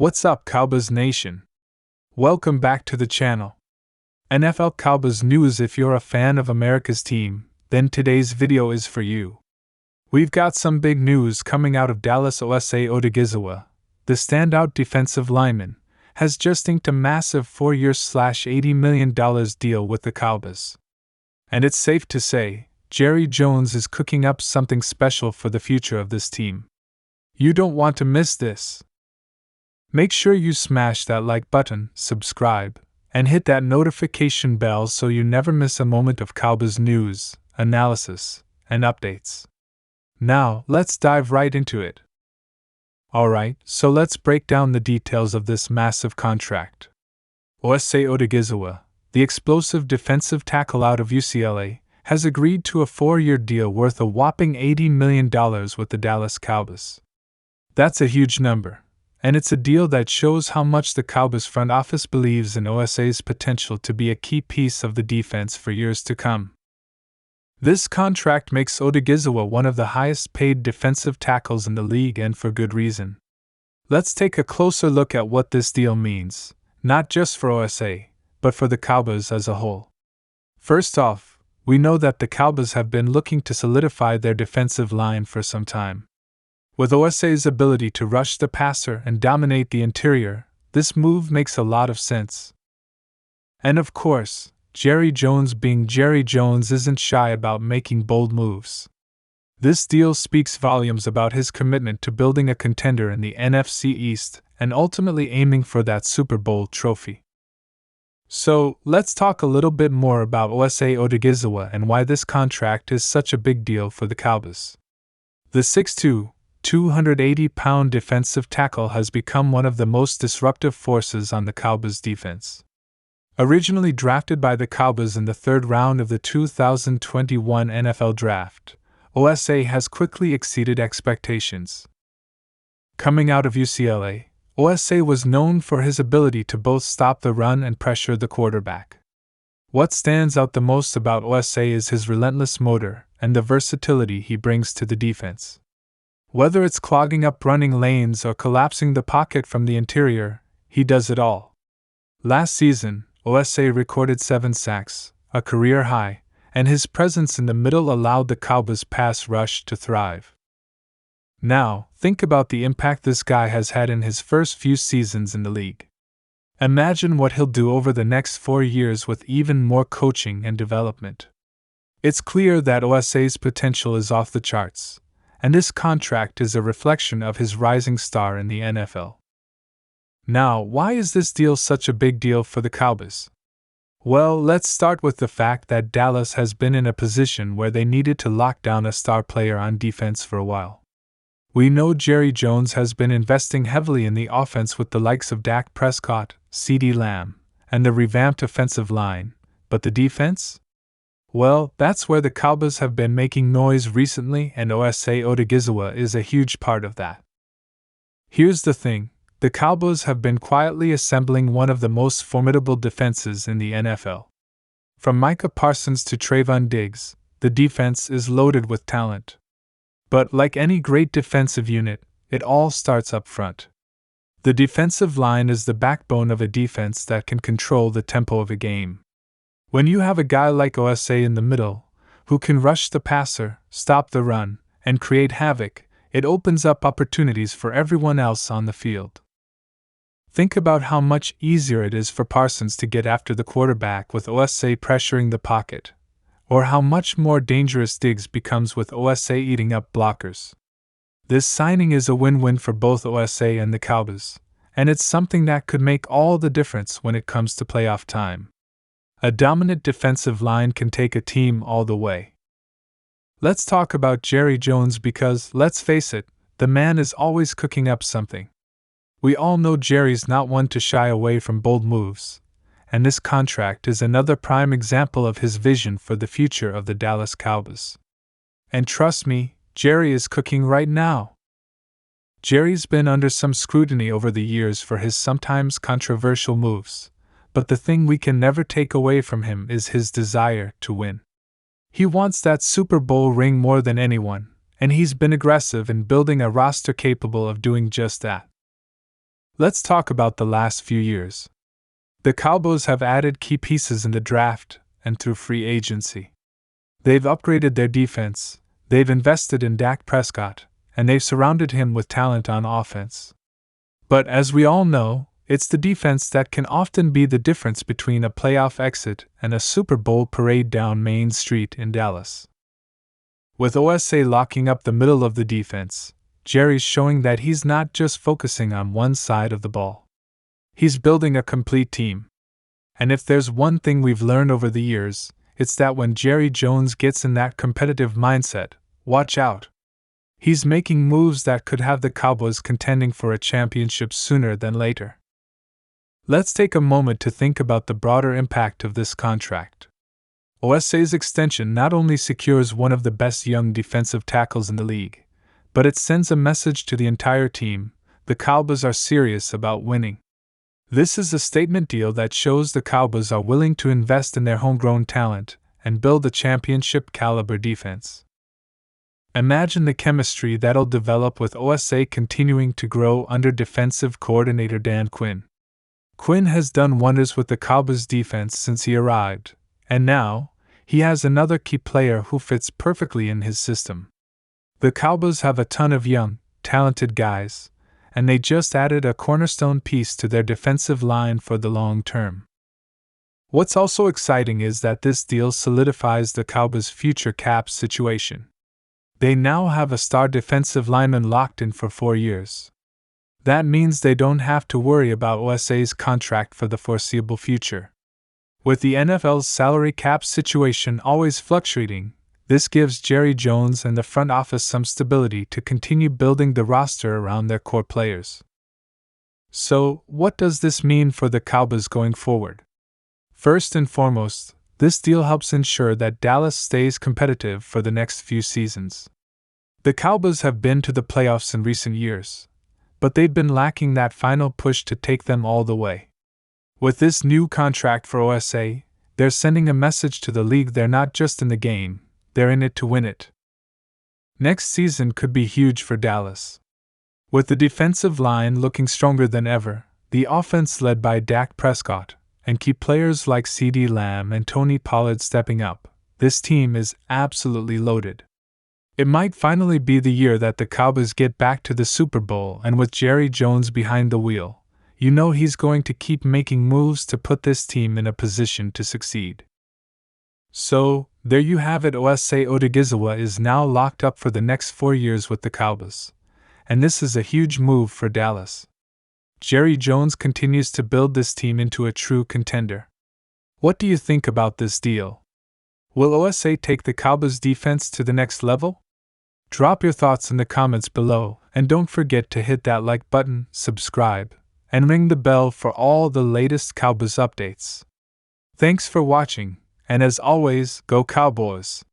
What's up, Cowboys Nation? Welcome back to the channel. NFL Cowboys news. If you're a fan of America's team, then today's video is for you. We've got some big news coming out of Dallas. Osa Odighizuwa, the standout defensive lineman, has just inked a massive 4-year $80 million deal with the Cowboys. And it's safe to say, Jerry Jones is cooking up something special for the future of this team. You don't want to miss this. Make sure you smash that like button, subscribe, and hit that notification bell so you never miss a moment of Cowboys news, analysis, and updates. Now, let's dive right into it. Alright, so let's break down the details of this massive contract. Osa Odighizuwa, the explosive defensive tackle out of UCLA, has agreed to a 4-year deal worth a whopping $80 million with the Dallas Cowboys. That's a huge number, and it's a deal that shows how much the Cowboys front office believes in Osa's potential to be a key piece of the defense for years to come. This contract makes Odighizuwa one of the highest-paid defensive tackles in the league, and for good reason. Let's take a closer look at what this deal means, not just for Osa, but for the Cowboys as a whole. First off, we know that the Cowboys have been looking to solidify their defensive line for some time. With Osa's ability to rush the passer and dominate the interior, this move makes a lot of sense. And of course, Jerry Jones being Jerry Jones isn't shy about making bold moves. This deal speaks volumes about his commitment to building a contender in the NFC East and ultimately aiming for that Super Bowl trophy. So, let's talk a little bit more about Osa Odighizuwa and why this contract is such a big deal for the Cowboys. The 6'2", 280-pound defensive tackle has become one of the most disruptive forces on the Cowboys defense. Originally drafted by the Cowboys in the 3rd round of the 2021 NFL Draft, Osa has quickly exceeded expectations. Coming out of UCLA, Osa was known for his ability to both stop the run and pressure the quarterback. What stands out the most about Osa is his relentless motor and the versatility he brings to the defense. Whether it's clogging up running lanes or collapsing the pocket from the interior, he does it all. Last season, Osa recorded 7 sacks, a career high, and his presence in the middle allowed the Cowboys' pass rush to thrive. Now, think about the impact this guy has had in his first few seasons in the league. Imagine what he'll do over the next 4 years with even more coaching and development. It's clear that Osa's potential is off the charts, and this contract is a reflection of his rising star in the NFL. Now, why is this deal such a big deal for the Cowboys? Well, let's start with the fact that Dallas has been in a position where they needed to lock down a star player on defense for a while. We know Jerry Jones has been investing heavily in the offense with the likes of Dak Prescott, CeeDee Lamb, and the revamped offensive line, but the defense? Well, that's where the Cowboys have been making noise recently, and Osa Odighizuwa is a huge part of that. Here's the thing. The Cowboys have been quietly assembling one of the most formidable defenses in the NFL. From Micah Parsons to Trevon Diggs, the defense is loaded with talent. But like any great defensive unit, it all starts up front. The defensive line is the backbone of a defense that can control the tempo of a game. When you have a guy like Osa in the middle, who can rush the passer, stop the run, and create havoc, it opens up opportunities for everyone else on the field. Think about how much easier it is for Parsons to get after the quarterback with Osa pressuring the pocket, or how much more dangerous Diggs becomes with Osa eating up blockers. This signing is a win-win for both Osa and the Cowboys, and it's something that could make all the difference when it comes to playoff time. A dominant defensive line can take a team all the way. Let's talk about Jerry Jones because, let's face it, the man is always cooking up something. We all know Jerry's not one to shy away from bold moves, and this contract is another prime example of his vision for the future of the Dallas Cowboys. And trust me, Jerry is cooking right now. Jerry's been under some scrutiny over the years for his sometimes controversial moves, but the thing we can never take away from him is his desire to win. He wants that Super Bowl ring more than anyone, and he's been aggressive in building a roster capable of doing just that. Let's talk about the last few years. The Cowboys have added key pieces in the draft and through free agency. They've upgraded their defense, they've invested in Dak Prescott, and they've surrounded him with talent on offense. But as we all know, it's the defense that can often be the difference between a playoff exit and a Super Bowl parade down Main Street in Dallas. With Osa locking up the middle of the defense, Jerry's showing that he's not just focusing on one side of the ball. He's building a complete team. And if there's one thing we've learned over the years, it's that when Jerry Jones gets in that competitive mindset, watch out. He's making moves that could have the Cowboys contending for a championship sooner than later. Let's take a moment to think about the broader impact of this contract. Osa's extension not only secures one of the best young defensive tackles in the league, but it sends a message to the entire team: the Cowboys are serious about winning. This is a statement deal that shows the Cowboys are willing to invest in their homegrown talent and build a championship-caliber defense. Imagine the chemistry that'll develop with Osa continuing to grow under defensive coordinator Dan Quinn. Quinn has done wonders with the Cowboys defense since he arrived, and now, he has another key player who fits perfectly in his system. The Cowboys have a ton of young, talented guys, and they just added a cornerstone piece to their defensive line for the long term. What's also exciting is that this deal solidifies the Cowboys' future cap situation. They now have a star defensive lineman locked in for 4 years. That means they don't have to worry about Osa's contract for the foreseeable future. With the NFL's salary cap situation always fluctuating, this gives Jerry Jones and the front office some stability to continue building the roster around their core players. So, what does this mean for the Cowboys going forward? First and foremost, this deal helps ensure that Dallas stays competitive for the next few seasons. The Cowboys have been to the playoffs in recent years, but they've been lacking that final push to take them all the way. With this new contract for Osa, they're sending a message to the league: they're not just in the game, they're in it to win it. Next season could be huge for Dallas. With the defensive line looking stronger than ever, the offense led by Dak Prescott, and key players like CeeDee Lamb and Tony Pollard stepping up, this team is absolutely loaded. It might finally be the year that the Cowboys get back to the Super Bowl, and with Jerry Jones behind the wheel, you know he's going to keep making moves to put this team in a position to succeed. So, there you have it. Osa Odighizuwa is now locked up for the next 4 years with the Cowboys, and this is a huge move for Dallas. Jerry Jones continues to build this team into a true contender. What do you think about this deal? Will Osa take the Cowboys defense to the next level? Drop your thoughts in the comments below, and don't forget to hit that like button, subscribe, and ring the bell for all the latest Cowboys updates. Thanks for watching, and as always, go Cowboys!